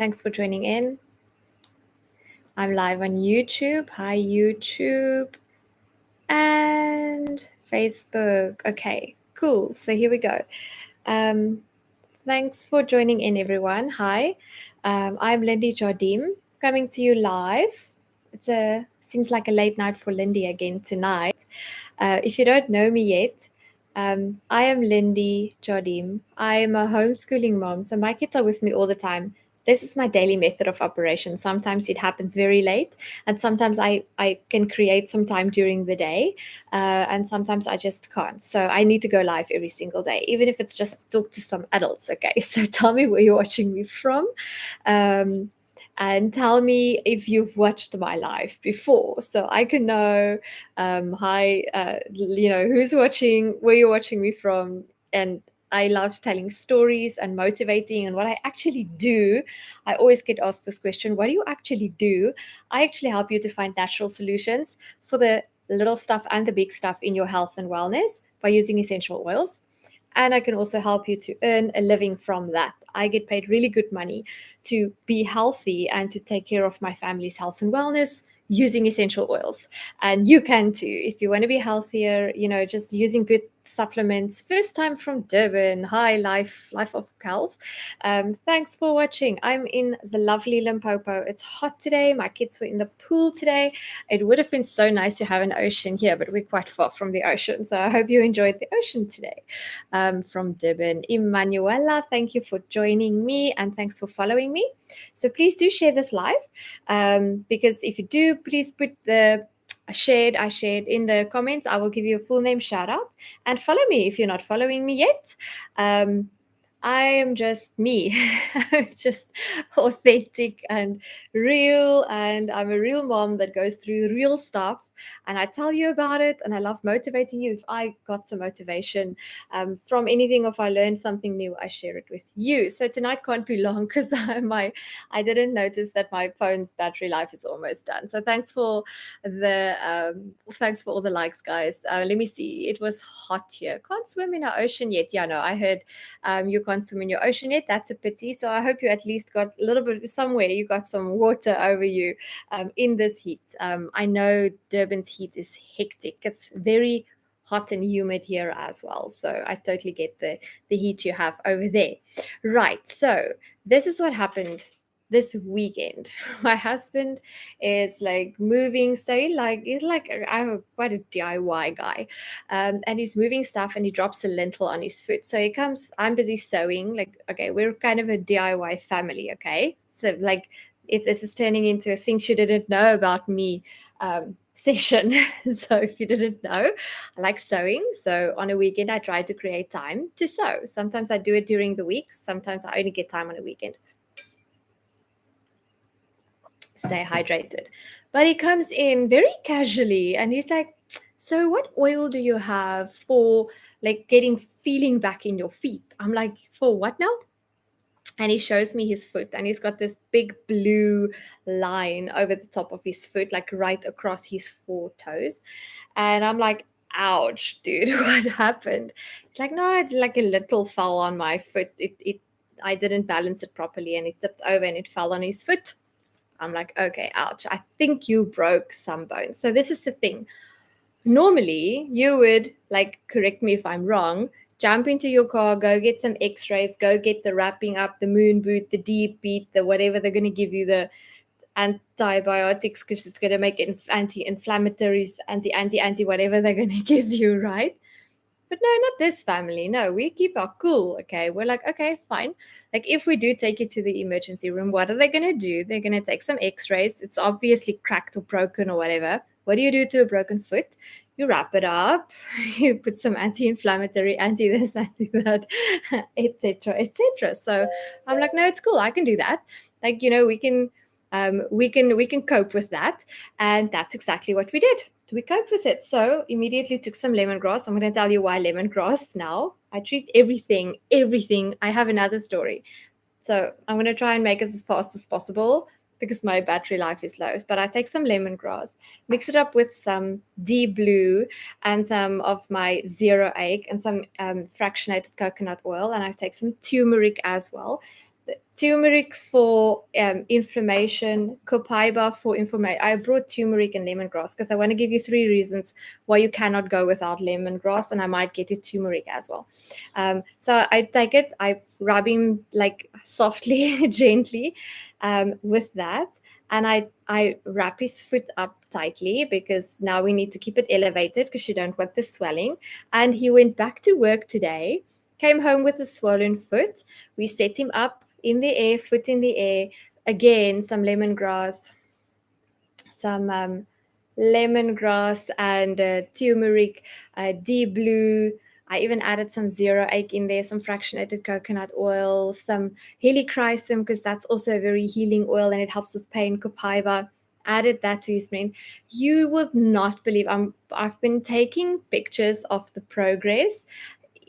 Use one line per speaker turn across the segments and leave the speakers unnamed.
Thanks for joining in. I'm live on YouTube. Hi, YouTube and Facebook. Okay, cool. So here we go. Thanks for joining in, everyone. Hi, I'm Lindy Jardim coming to you live. Seems like a late night for Lindy again tonight. If you don't know me yet, I am Lindy Jardim. I am a homeschooling mom, so my kids are with me all the time. This is my daily method of operation. Sometimes it happens very late, and sometimes I can create some time during the day, and sometimes I just can't. So I need to go live every single day, even if it's just to talk to some adults. Okay, so tell me where you're watching me from. Um, and tell me if you've watched my live before so I can know hi who's watching, where you're watching me from. And I love telling stories and motivating and what I actually do. I always get asked this question, what do you actually do? I actually help you to find natural solutions for the little stuff and the big stuff in your health and wellness by using essential oils. And I can also help you to earn a living from that. I get paid really good money to be healthy and to take care of my family's health and wellness using essential oils. And you can too. If you want to be healthier, just using good supplements. First time from Durban. Hi, Life of Health. Thanks for watching. I'm in the lovely Limpopo. It's hot today. My kids were in the pool today. It would have been so nice to have an ocean here, but we're quite far from the ocean. So I hope you enjoyed the ocean today. From Durban. Emanuela, thank you for joining me and thanks for following me. So please do share this live because if you do, please put the I shared in the comments. I will give you a full name shout out and follow me if you're not following me yet. I am just me, just authentic and real. And I'm a real mom that goes through real stuff. And I tell you about it. And I love motivating you. If I got some motivation from anything, if I learned something new, I share it with you. So tonight can't be long because I didn't notice that my phone's battery life is almost done. So thanks for all the likes, guys. Let me see. It was hot here. Can't swim in our ocean yet. Yeah, no, I heard you can't swim in your ocean yet. That's a pity. So I hope you at least got a little bit somewhere. You got some water over you in this heat. I know Durban's heat is hectic. It's very hot and humid here as well. So I totally get the heat you have over there. Right. So this is what happened this weekend. My husband is like moving, so he's like I'm quite a DIY guy, and he's moving stuff and he drops a lintel on his foot. So he comes, I'm busy sewing. Like, okay, we're kind of a DIY family, okay? So like this is turning into a thing she didn't know about me session. So if you didn't know, I like sewing. So on a weekend, I try to create time to sew. Sometimes I do it during the week. Sometimes I only get time on a weekend. Stay hydrated. But he comes in very casually and he's like, so what oil do you have for like getting feeling back in your feet? I'm like, for what now? And he shows me his foot and he's got this big blue line over the top of his foot, like right across his four toes. And I'm like, ouch, dude, what happened? It's like, no, like a little fell on my foot. It I didn't balance it properly and it tipped over and it fell on his foot. I'm like, okay, ouch. I think you broke some bones. So this is the thing. Normally, you would, like, correct me if I'm wrong, jump into your car, go get some x-rays, go get the wrapping up, the moon boot, the deep beat, the whatever they're going to give you, the antibiotics, because it's going to make it anti-inflammatories, anti whatever they're going to give you, right? But no, not this family. No, we keep our cool. Okay. We're like, okay, fine. Like, if we do take you to the emergency room, what are they going to do? They're going to take some x rays. It's obviously cracked or broken or whatever. What do you do to a broken foot? You wrap it up, you put some anti inflammatory, anti this, anti that, etc., etc. So I'm like, no, it's cool. I can do that. Like, we can cope with that. And that's exactly what we did. We coped with it. So immediately took some lemongrass. I'm going to tell you why lemongrass now. I treat everything. I have another story. So I'm going to try and make it as fast as possible because my battery life is low. But I take some lemongrass, mix it up with some deep blue and some of my zero ache and some fractionated coconut oil. And I take some turmeric as well. The turmeric for inflammation, copaiba for inflammation. I brought turmeric and lemongrass because I want to give you 3 reasons why you cannot go without lemongrass, and I might get you turmeric as well. So I take it, I rub him like softly, gently with that, and I wrap his foot up tightly because now we need to keep it elevated because you don't want the swelling. And he went back to work today, came home with a swollen foot. We set him up in the air, foot in the air. Again, some lemongrass, some lemongrass and turmeric, deep blue. I even added some zero ache in there, some fractionated coconut oil, some helichrysum because that's also a very healing oil and it helps with pain. Copaiba. Added that to his brain. You would not believe I've been taking pictures of the progress.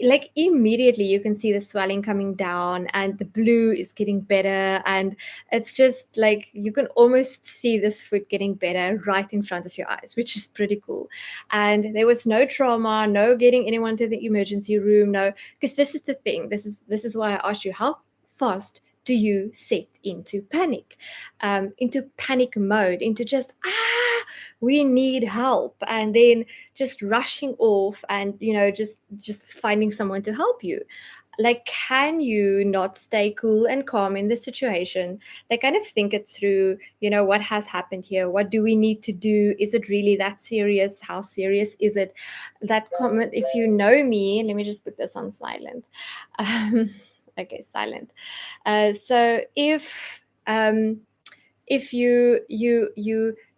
Like immediately you can see the swelling coming down and the blue is getting better, and it's just like you can almost see this foot getting better right in front of your eyes, which is pretty cool. And there was no trauma, no getting anyone to the emergency room, no, because this is the thing, this is why I asked you, how fast do you set into panic mode, into just we need help, and then just rushing off and just finding someone to help you. Like, can you not stay cool and calm in this situation? Like, kind of think it through, what has happened here, what do we need to do, is it really that serious, how serious is it? That comment, if you know me, let me just put this on silent. um, okay, silent. So if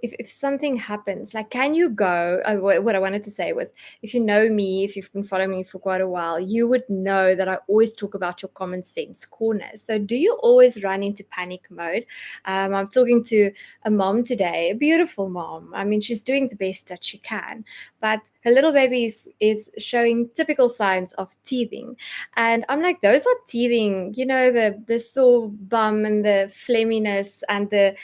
if something happens, like, can you go, what I wanted to say was, if you know me, if you've been following me for quite a while, you would know that I always talk about your common sense corners. So do you always run into panic mode? I'm talking to a mom today, a beautiful mom. I mean, she's doing the best that she can, but her little baby is showing typical signs of teething. And I'm like, those are teething, the sore bum and the phlegminess and the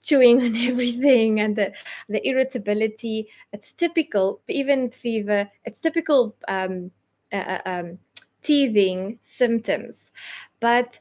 chewing on everything and the irritability. It's typical, even fever. It's typical teething symptoms. But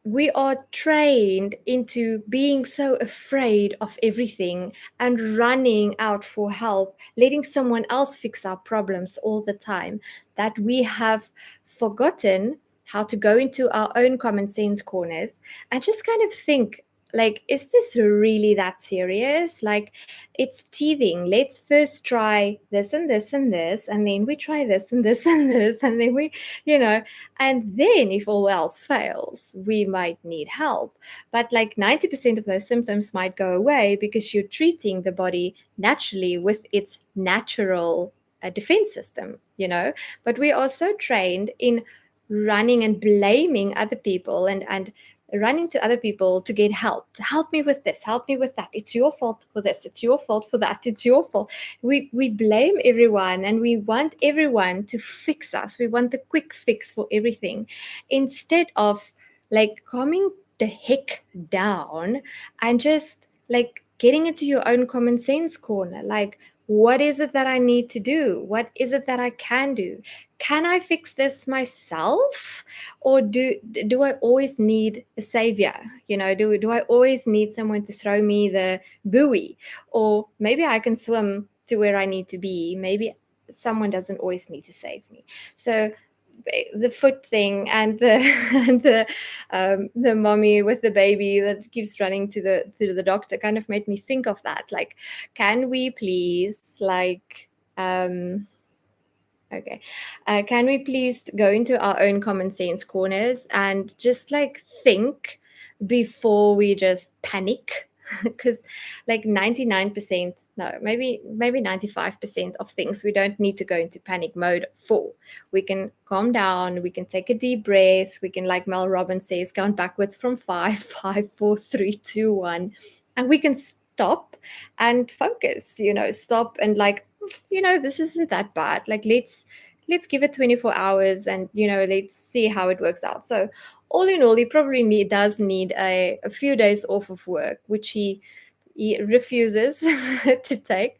we are trained into being so afraid of everything and running out for help, letting someone else fix our problems all the time, that we have forgotten how to go into our own common sense corners and just kind of think, like, is this really that serious? Like, it's teething. Let's first try this and this and this, and then we try this and this and this, and then we, and then if all else fails, we might need help. But like 90% of those symptoms might go away because you're treating the body naturally with its natural defense system, But we are so trained in running and blaming other people and running to other people to get help. Help me with this, help me with that. It's your fault for this, it's your fault for that, it's your fault. We blame everyone and we want everyone to fix us. We want the quick fix for everything instead of like calming the heck down and just like getting into your own common sense corner. Like, what is it that I need to do? What is it that I can do? Can I fix this myself? Or do I always need a savior? Do I always need someone to throw me the buoy? Or maybe I can swim to where I need to be. Maybe someone doesn't always need to save me. So the foot thing and the and the mommy with the baby that keeps running to the doctor kind of made me think of that. Like, can we please okay. Can we please go into our own common sense corners and just like think before we just panic? Because like 99%, no, maybe 95% of things we don't need to go into panic mode for. We can calm down, we can take a deep breath, we can, like Mel Robbins says, count backwards from 5, 5, 4, 3, 2, 1, and we can stop and focus, stop and like, this isn't that bad. Like, let's give it 24 hours and, let's see how it works out. So all in all, he probably does need a few days off of work, which he he refuses to take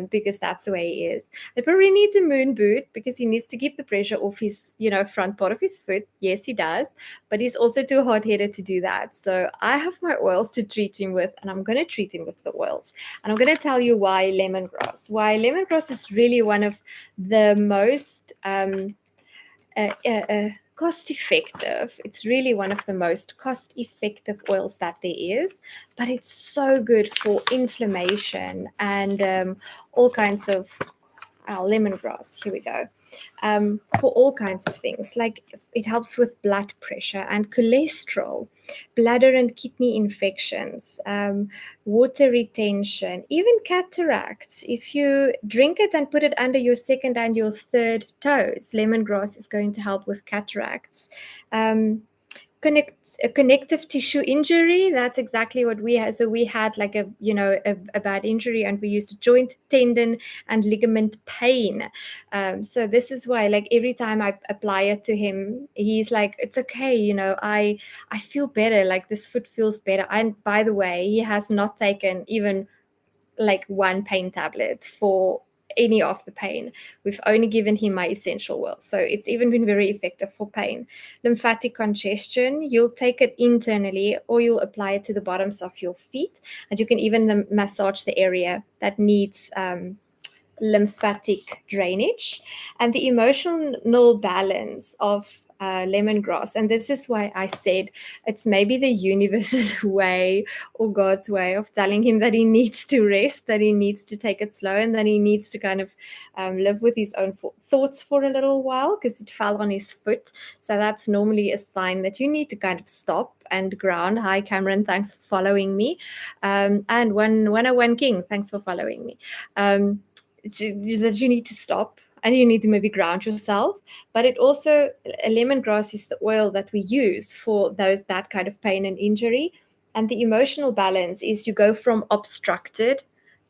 because that's the way he is. He probably needs a moon boot because he needs to keep the pressure off his, front part of his foot. Yes, he does, but he's also too hard-headed to do that. So I have my oils to treat him with, and I'm going to treat him with the oils. And I'm going to tell you why lemongrass. Why lemongrass is really one of the most cost effective. It's really one of the most cost effective oils that there is, but it's so good for inflammation and all kinds of lemongrass. Here we go. For all kinds of things, like it helps with blood pressure and cholesterol, bladder and kidney infections, water retention, even cataracts. If you drink it and put it under your second and your third toes, lemongrass is going to help with cataracts. A connective tissue injury, that's exactly what we had. So we had like a bad injury, and we used a joint, tendon and ligament pain. So this is why, like, every time I apply it to him, he's like, it's okay, I feel better, like this foot feels better. And by the way, he has not taken even like one pain tablet for any of the pain. We've only given him my essential oils. So it's even been very effective for pain. Lymphatic congestion, you'll take it internally or you'll apply it to the bottoms of your feet. And you can even massage the area that needs lymphatic drainage. And the emotional balance of lemongrass. And this is why I said it's maybe the universe's way or God's way of telling him that he needs to rest, that he needs to take it slow, and that he needs to kind of live with his own thoughts for a little while, because it fell on his foot. So that's normally a sign that you need to kind of stop and ground. Hi, Cameron. Thanks for following me. And 101 King, thanks for following me. That you need to stop and you need to maybe ground yourself. But it also, lemongrass is the oil that we use for that kind of pain and injury. And the emotional balance is you go from obstructed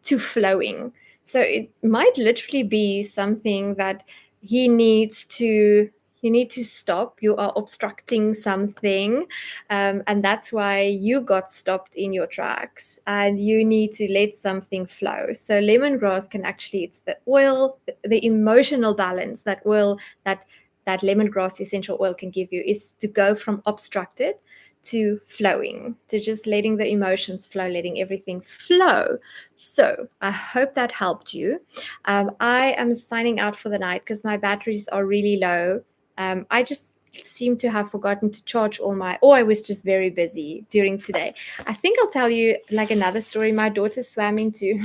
to flowing. So it might literally be something that he needs to you need to stop. You are obstructing something, and that's why you got stopped in your tracks, and you need to let something flow. So lemongrass can actually, it's the oil, the emotional balance that lemongrass essential oil can give you, is to go from obstructed to flowing, to just letting the emotions flow, letting everything flow. So I hope that helped you. I am signing out for the night because my batteries are really low. I just seem to have forgotten to charge or I was just very busy during today. I think I'll tell you like another story. My daughter swam into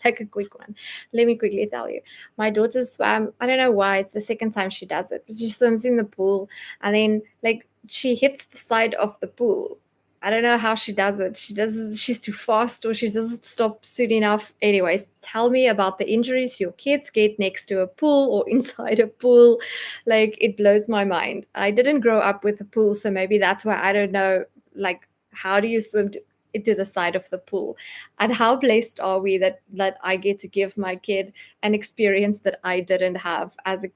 like a quick one. Let me quickly tell you. My daughter swam, I don't know why, it's the second time she does it, but she swims in the pool and then like she hits the side of the pool. I don't know how she does it. She's too fast or she doesn't stop soon enough. Anyways, tell me about the injuries your kids get next to a pool or inside a pool. Like, it blows my mind. I didn't grow up with a pool, so maybe that's why I don't know, like, how do you swim into the side of the pool? And how blessed are we that I get to give my kid an experience that I didn't have as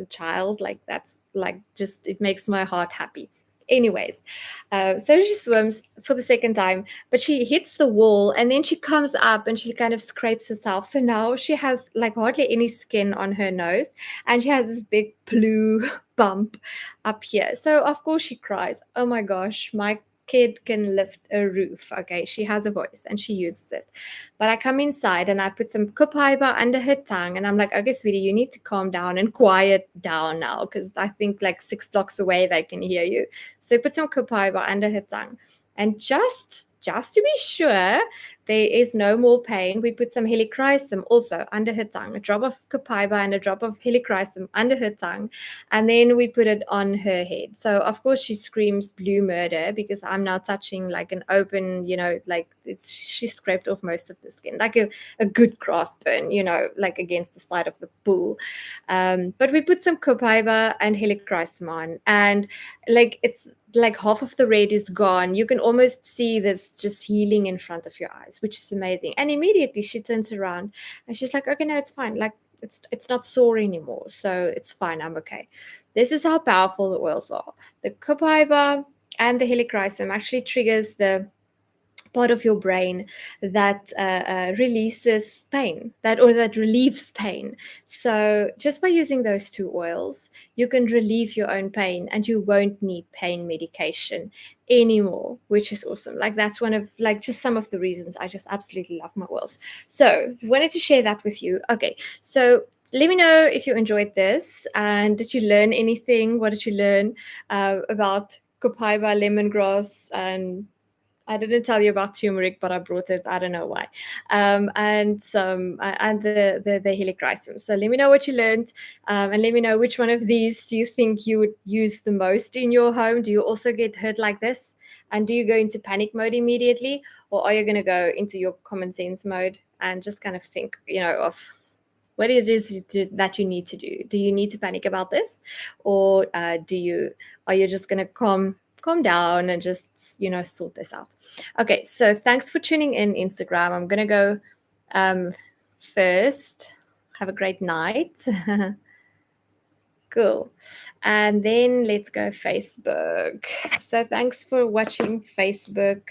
a child. Like, that's like, just, it makes my heart happy. Anyways, so she swims for the second time, but she hits the wall and then she comes up and she kind of scrapes herself. So now she has like hardly any skin on her nose and she has this big blue bump up here. So of course she cries. Oh my gosh, my kid can lift a roof. Okay, she has a voice and she uses it. But I come inside and I put some copaiba under her tongue and I'm like, okay, sweetie, you need to calm down and quiet down now, because I think like 6 blocks away they can hear you. So put some copaiba under her tongue. And just to be sure there is no more pain, we put some helichrysum also under her tongue, a drop of copaiba and a drop of helichrysum under her tongue. And then we put it on her head. So of course she screams blue murder because I'm now touching like an open, like she scraped off most of the skin, like a good grass burn, like against the side of the pool. But we put some copaiba and helichrysum on, and like it's like half of the red is gone. You can almost see this just healing in front of your eyes, which is amazing. And immediately she turns around and she's like, okay, no, it's fine. Like it's not sore anymore. So it's fine. I'm okay. This is how powerful the oils are. The copaiba and the helichrysum actually triggers the part of your brain that releases pain, that relieves pain. So just by using those two oils, you can relieve your own pain, and you won't need pain medication anymore, which is awesome. Like, that's one of, like, just some of the reasons I just absolutely love my oils. So wanted to share that with you. Okay, so let me know if you enjoyed this, and did you learn anything? What did you learn about copaiba, lemongrass, and I didn't tell you about turmeric, but I brought it. I don't know why. And some and the helichrysum. So let me know what you learned, and let me know which one of these do you think you would use the most in your home. Do you also get hurt like this? And do you go into panic mode immediately, or are you going to go into your common sense mode and just kind of think, of what is this that you need to do? Do you need to panic about this, or are you just going to calm down and just sort this out? Okay, so thanks for tuning in, Instagram. I'm going to go first. Have a great night. Cool. And then let's go Facebook. So thanks for watching, Facebook.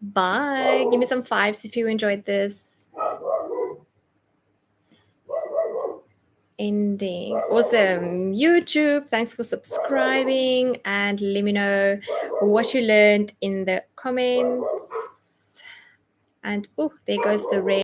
Bye. Give me some fives if you enjoyed this. Ending. Awesome. YouTube, thanks for subscribing, and let me know what you learned in the comments. And oh, there goes the red.